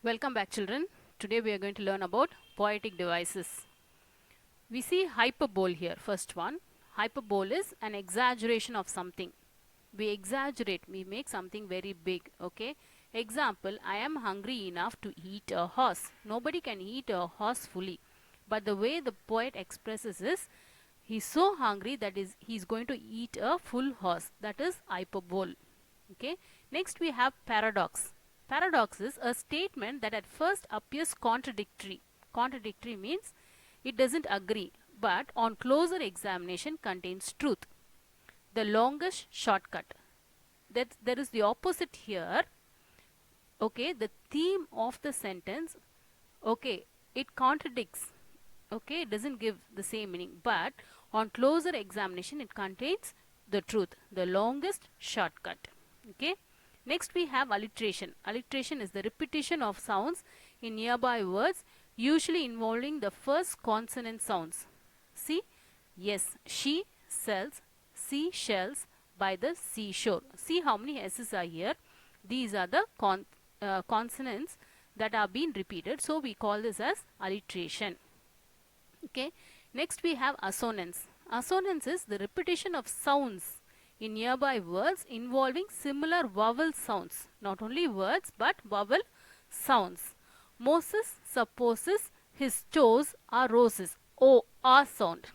Welcome back, children. Today we are going to learn about poetic devices. We see hyperbole here. First one. Hyperbole is an exaggeration of something. We exaggerate, we make something very big. Okay. Example, I am hungry enough to eat a horse. Nobody can eat a horse fully. But the way the poet expresses is, he's so hungry that he's going to eat a full horse. That is hyperbole. Okay. Next we have paradox. Paradox is a statement that at first appears contradictory. Contradictory means it doesn't agree, but on closer examination contains truth. The longest shortcut. That there is the opposite here. Okay, the theme of the sentence, okay, it contradicts. Okay, it doesn't give the same meaning, but on closer examination it contains the truth, the longest shortcut. Okay. Next we have alliteration. Alliteration is the repetition of sounds in nearby words, usually involving the first consonant sounds. See, yes, she sells seashells by the seashore. See how many S's are here. These are the consonants that are being repeated. So we call this as alliteration. Okay. Next we have assonance. Assonance is the repetition of sounds in nearby words involving similar vowel sounds. Not only words but vowel sounds. Moses supposes his toes are roses. O, R sound.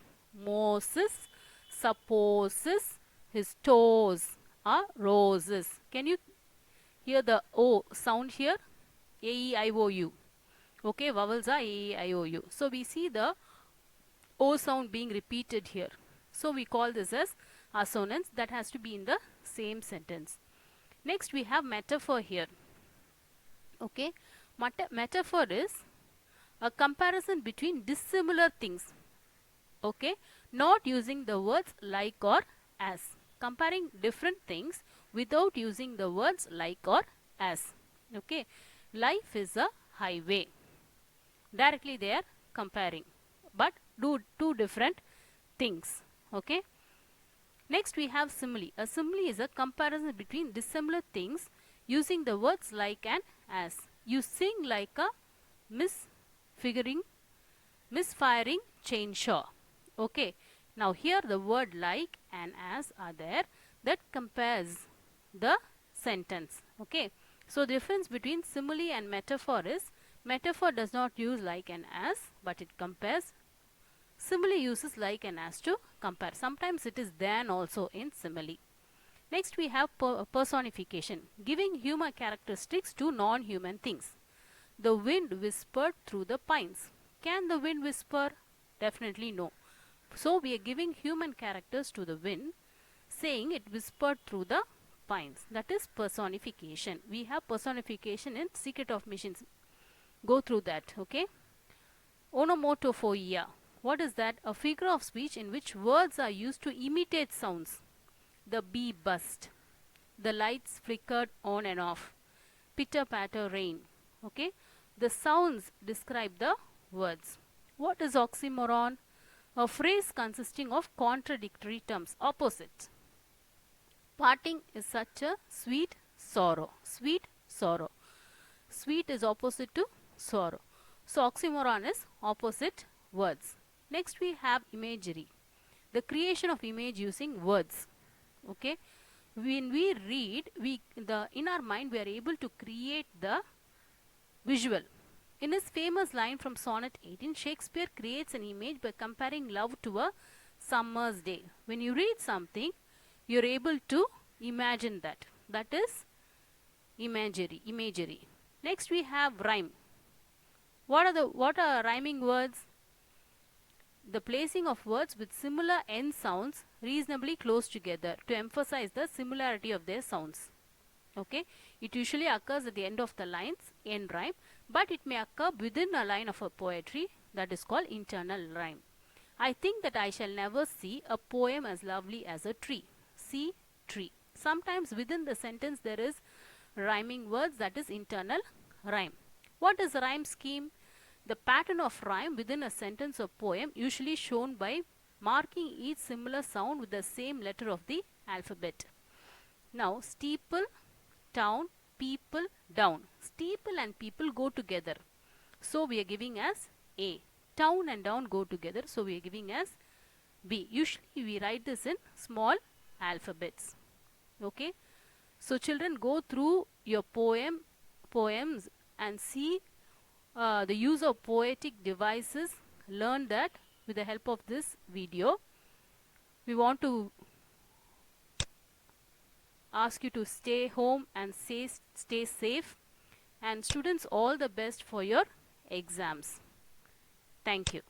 Moses supposes his toes are roses. Can you hear the O sound here? A, E, I, O, U. Okay, vowels are A, E, I, O, U. So we see the O sound being repeated here. So we call this as assonance. That has to be in the same sentence. Next we have metaphor here. Okay, metaphor is a comparison between dissimilar things. Okay, not using the words like or as. Comparing different things without using the words like or as. Okay, life is a highway. Directly they are comparing, but do two different things. Okay. Next we have simile. A simile is a comparison between dissimilar things using the words like and as. You sing like a misfiring chainsaw. Okay. Now here the word like and as are there that compares the sentence. Okay. So the difference between simile and metaphor is, metaphor does not use like and as, but it compares. Simile uses like and as to compare. Sometimes it is than also in simile. Next we have personification, giving human characteristics to non-human things. The wind whispered through the pines. Can the wind whisper? Definitely no. So we are giving human characters to the wind, saying it whispered through the pines. That is personification. We have personification in Secret of Machines. Go through that. Okay. Onomatopoeia. What is that? A figure of speech in which words are used to imitate sounds. The bee buzzed. The lights flickered on and off. Pitter patter rain. Okay. The sounds describe the words. What is oxymoron? A phrase consisting of contradictory terms, opposites. Parting is such a sweet sorrow. Sweet sorrow. Sweet is opposite to sorrow. So oxymoron is opposite words. Next we have imagery, the creation of image using words. Okay, when we read, in our mind we are able to create the visual. In his famous line from Sonnet 18, Shakespeare creates an image by comparing love to a summer's day. When you read something, you are able to imagine that. That is imagery. Next we have rhyme. What are rhyming words? The placing of words with similar end sounds reasonably close together to emphasize the similarity of their sounds. Okay, it usually occurs at the end of the lines, end rhyme, but it may occur within a line of a poetry, that is called internal rhyme. I think that I shall never see a poem as lovely as a tree. See tree. Sometimes within the sentence there is rhyming words, that is internal rhyme. What is a rhyme scheme? The pattern of rhyme within a sentence or poem, usually shown by marking each similar sound with the same letter of the alphabet. Now, steeple, town, people down. Steeple and people go together, so we are giving as A. Town and down go together, so we are giving as B. Usually we write this in small alphabets. Okay, so children, go through your poems and see the use of poetic devices. Learn that with the help of this video. We want to ask you to stay home and stay safe, and students, all the best for your exams. Thank you.